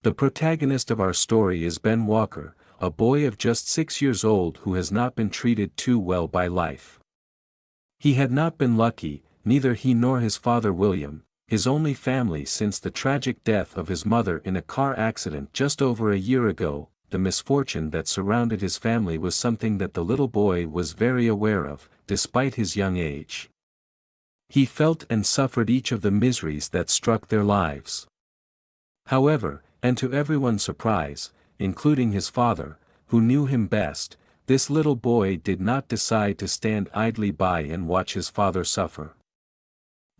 The protagonist of our story is Ben Walker, a boy of just 6 years old who has not been treated too well by life. He had not been lucky, neither he nor his father William, his only family since the tragic death of his mother in a car accident just over a year ago. The misfortune that surrounded his family was something that the little boy was very aware of, despite his young age. He felt and suffered each of the miseries that struck their lives. However, and to everyone's surprise, including his father, who knew him best, this little boy did not decide to stand idly by and watch his father suffer.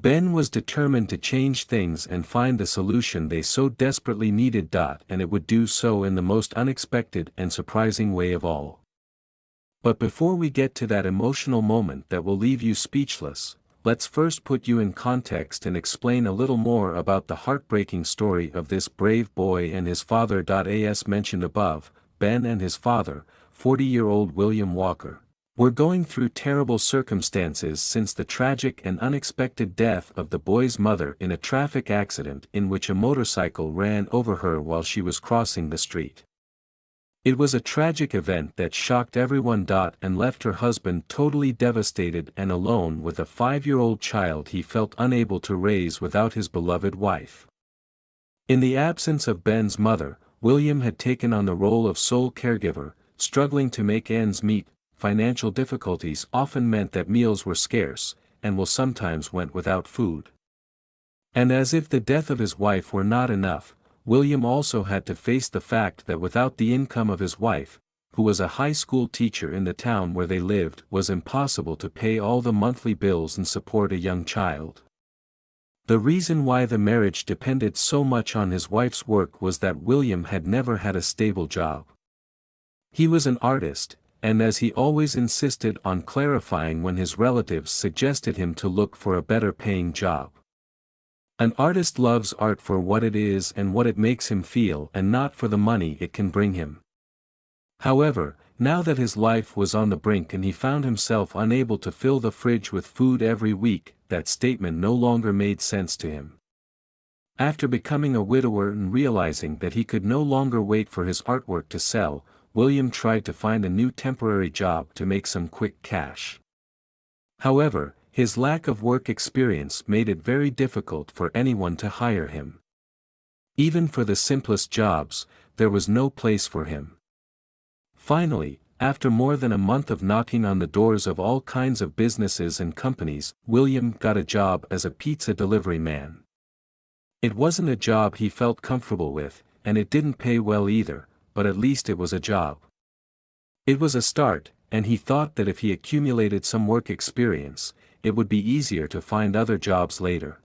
Ben was determined to change things and find the solution they so desperately needed. And it would do so in the most unexpected and surprising way of all. But before we get to that emotional moment that will leave you speechless, let's first put you in context and explain a little more about the heartbreaking story of this brave boy and his father. As mentioned above, Ben and his father, 40-year-old William Walker, were going through terrible circumstances since the tragic and unexpected death of the boy's mother in a traffic accident in which a motorcycle ran over her while she was crossing the street. It was a tragic event that shocked everyone. And left her husband totally devastated and alone with a 5-year-old child he felt unable to raise without his beloved wife. In the absence of Ben's mother, William had taken on the role of sole caregiver, struggling to make ends meet. Financial difficulties often meant that meals were scarce, and Will sometimes went without food. And as if the death of his wife were not enough, William also had to face the fact that without the income of his wife, who was a high school teacher in the town where they lived, was impossible to pay all the monthly bills and support a young child. The reason why the marriage depended so much on his wife's work was that William had never had a stable job. He was an artist, and as he always insisted on clarifying when his relatives suggested him to look for a better paying job. An artist loves art for what it is and what it makes him feel and not for the money it can bring him. However, now that his life was on the brink and he found himself unable to fill the fridge with food every week, that statement no longer made sense to him. After becoming a widower and realizing that he could no longer wait for his artwork to sell, William tried to find a new temporary job to make some quick cash. However, his lack of work experience made it very difficult for anyone to hire him. Even for the simplest jobs, there was no place for him. Finally, after more than a month of knocking on the doors of all kinds of businesses and companies, William got a job as a pizza delivery man. It wasn't a job he felt comfortable with, and it didn't pay well either, but at least it was a job. It was a start, and he thought that if he accumulated some work experience, it would be easier to find other jobs later.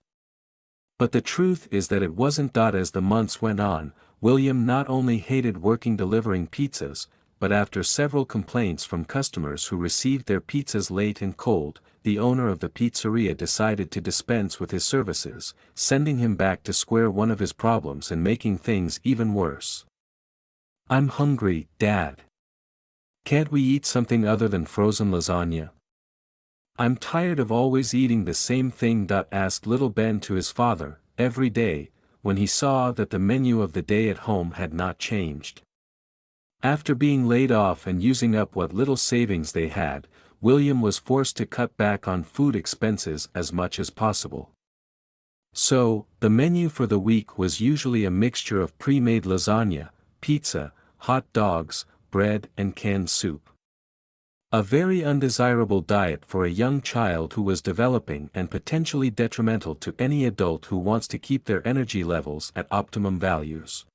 But the truth is that it wasn't. As the months went on, William not only hated working delivering pizzas, but after several complaints from customers who received their pizzas late and cold, the owner of the pizzeria decided to dispense with his services, sending him back to square one of his problems and making things even worse. "I'm hungry, Dad. Can't we eat something other than frozen lasagna? I'm tired of always eating the same thing." Asked little Ben to his father, every day, when he saw that the menu of the day at home had not changed. After being laid off and using up what little savings they had, William was forced to cut back on food expenses as much as possible. So, the menu for the week was usually a mixture of pre-made lasagna, pizza, hot dogs, bread and canned soup. A very undesirable diet for a young child who was developing and potentially detrimental to any adult who wants to keep their energy levels at optimum values.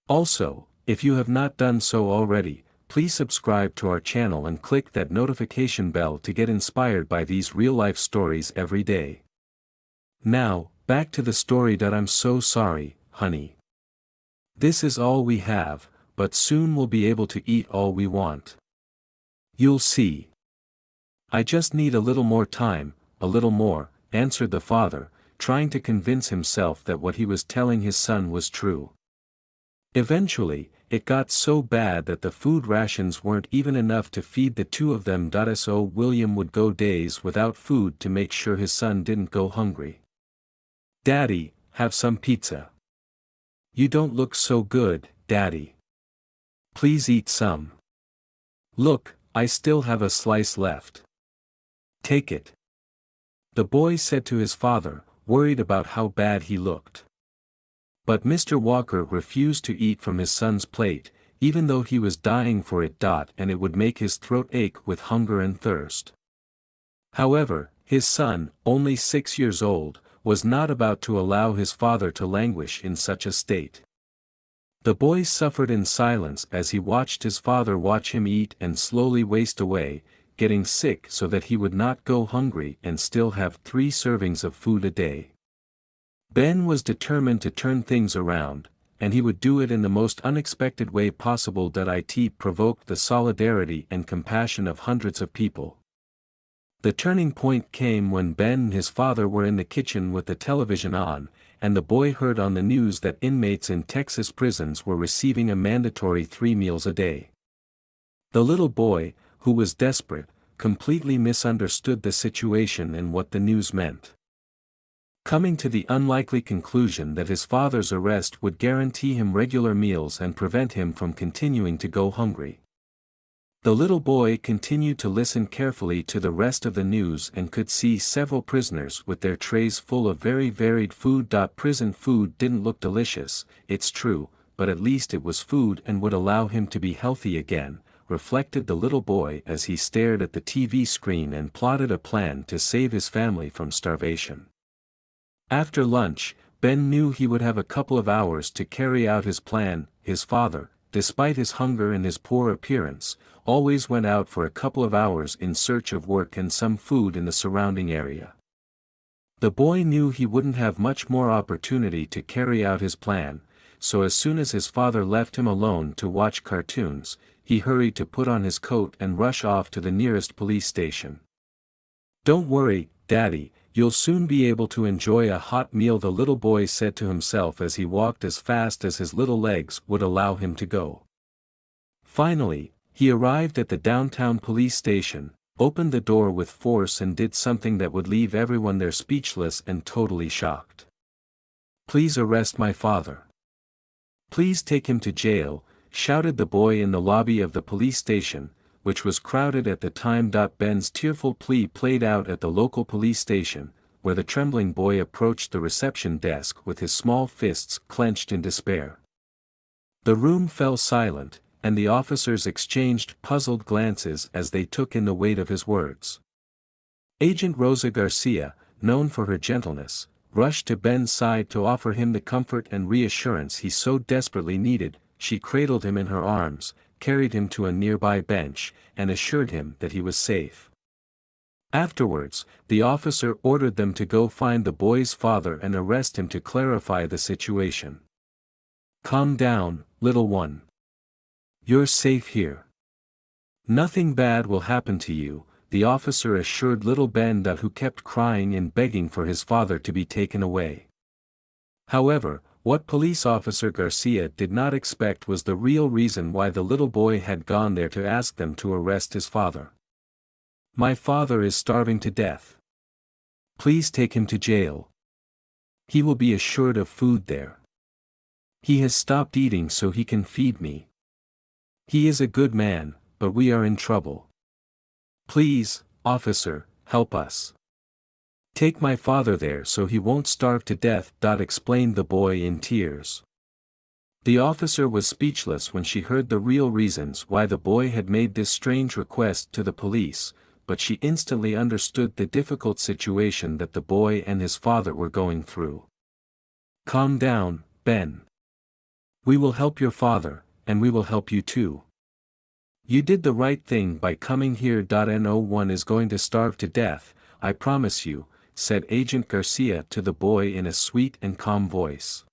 Also, if you have not done so already, please subscribe to our channel and click that notification bell to get inspired by these real-life stories every day. Now, back to the story. I'm so sorry, honey. This is all we have, but soon we'll be able to eat all we want. You'll see. I just need a little more time, a little more, answered the father, trying to convince himself that what he was telling his son was true. Eventually, it got so bad that the food rations weren't even enough to feed the two of them. So William would go days without food to make sure his son didn't go hungry. "Daddy, have some pizza. You don't look so good, Daddy. Please eat some. Look, I still have a slice left. Take it. The boy said to his father, worried about how bad he looked. But Mr. Walker refused to eat from his son's plate, even though he was dying for it. And it would make his throat ache with hunger and thirst. However, his son, only 6 years old, was not about to allow his father to languish in such a state. The boy suffered in silence as he watched his father watch him eat and slowly waste away, getting sick so that he would not go hungry and still have 3 servings of food a day. Ben was determined to turn things around, and he would do it in the most unexpected way possible. It provoked the solidarity and compassion of hundreds of people. The turning point came when Ben and his father were in the kitchen with the television on, and the boy heard on the news that inmates in Texas prisons were receiving a mandatory 3 meals a day. The little boy, who was desperate, completely misunderstood the situation and what the news meant. Coming to the unlikely conclusion that his father's arrest would guarantee him regular meals and prevent him from continuing to go hungry. The little boy continued to listen carefully to the rest of the news and could see several prisoners with their trays full of very varied food. Prison food didn't look delicious, it's true, but at least it was food and would allow him to be healthy again, reflected the little boy as he stared at the TV screen and plotted a plan to save his family from starvation. After lunch, Ben knew he would have a couple of hours to carry out his plan. His father, despite his hunger and his poor appearance, always went out for a couple of hours in search of work and some food in the surrounding area. The boy knew he wouldn't have much more opportunity to carry out his plan, so as soon as his father left him alone to watch cartoons, he hurried to put on his coat and rush off to the nearest police station. "Don't worry, Daddy, you'll soon be able to enjoy a hot meal," the little boy said to himself as he walked as fast as his little legs would allow him to go. Finally, he arrived at the downtown police station, opened the door with force and did something that would leave everyone there speechless and totally shocked. "Please arrest my father. Please take him to jail," shouted the boy in the lobby of the police station, which was crowded at the time. Ben's tearful plea played out at the local police station, where the trembling boy approached the reception desk with his small fists clenched in despair. The room fell silent, and the officers exchanged puzzled glances as they took in the weight of his words. Agent Rosa Garcia, known for her gentleness, rushed to Ben's side to offer him the comfort and reassurance he so desperately needed. She cradled him in her arms, carried him to a nearby bench, and assured him that he was safe. Afterwards, the officer ordered them to go find the boy's father and arrest him to clarify the situation. "Calm down, little one. You're safe here. Nothing bad will happen to you," the officer assured little Ben, who kept crying and begging for his father to be taken away. However, what police officer Garcia did not expect was the real reason why the little boy had gone there to ask them to arrest his father. "My father is starving to death. Please take him to jail. He will be assured of food there. He has stopped eating so he can feed me. He is a good man, but we are in trouble. Please, officer, help us. Take my father there so he won't starve to death," explained the boy in tears. The officer was speechless when she heard the real reasons why the boy had made this strange request to the police, but she instantly understood the difficult situation that the boy and his father were going through. "Calm down, Ben. We will help your father, and we will help you too. You did the right thing by coming here. No one is going to starve to death, I promise you," said Agent Garcia to the boy in a sweet and calm voice.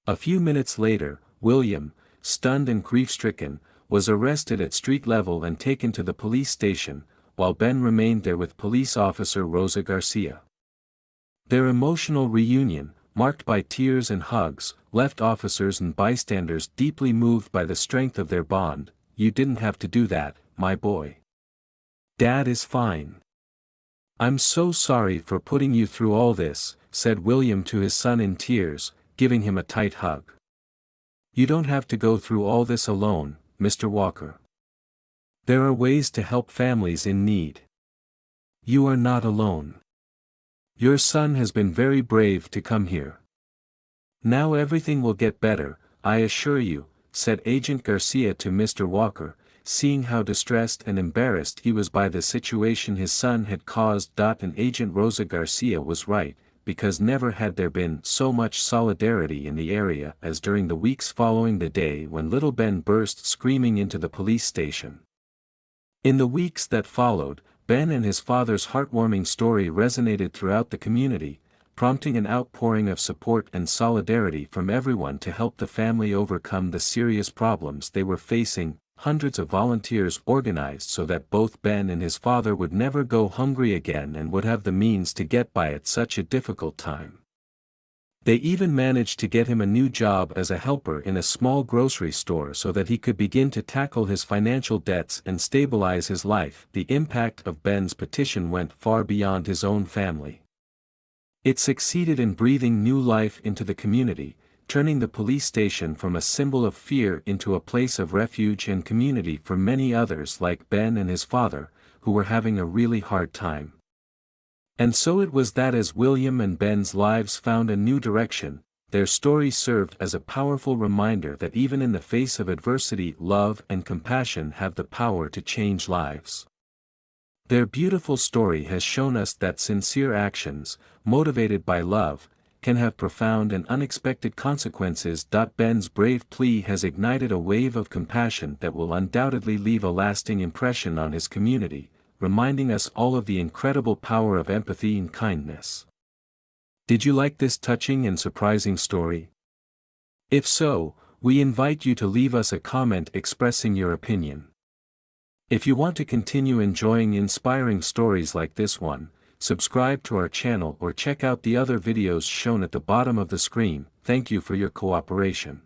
A few minutes later, William, stunned and grief-stricken, was arrested at street level and taken to the police station, while Ben remained there with police officer Rosa Garcia. Their emotional reunion, marked by tears and hugs, left officers and bystanders deeply moved by the strength of their bond. "You didn't have to do that, my boy. Dad is fine. I'm so sorry for putting you through all this," said William to his son in tears, giving him a tight hug. You don't have to go through all this alone, Mr. Walker. There are ways to help families in need. You are not alone. Your son has been very brave to come here. Now everything will get better, I assure you, said Agent Garcia to Mr. Walker, seeing how distressed and embarrassed he was by the situation his son had caused. And Agent Rosa Garcia was right, because never had there been so much solidarity in the area as during the weeks following the day when little Ben burst screaming into the police station. In the weeks that followed, Ben and his father's heartwarming story resonated throughout the community, prompting an outpouring of support and solidarity from everyone to help the family overcome the serious problems they were facing. Hundreds of volunteers organized so that both Ben and his father would never go hungry again and would have the means to get by at such a difficult time. They even managed to get him a new job as a helper in a small grocery store so that he could begin to tackle his financial debts and stabilize his life. The impact of Ben's petition went far beyond his own family. It succeeded in breathing new life into the community, turning the police station from a symbol of fear into a place of refuge and community for many others like Ben and his father, who were having a really hard time. And so it was that as William and Ben's lives found a new direction, their story served as a powerful reminder that even in the face of adversity, love and compassion have the power to change lives. Their beautiful story has shown us that sincere actions, motivated by love, can have profound and unexpected consequences. Ben's brave plea has ignited a wave of compassion that will undoubtedly leave a lasting impression on his community, reminding us all of the incredible power of empathy and kindness. Did you like this touching and surprising story? If so, we invite you to leave us a comment expressing your opinion. If you want to continue enjoying inspiring stories like this one, subscribe to our channel or check out the other videos shown at the bottom of the screen. Thank you for your cooperation.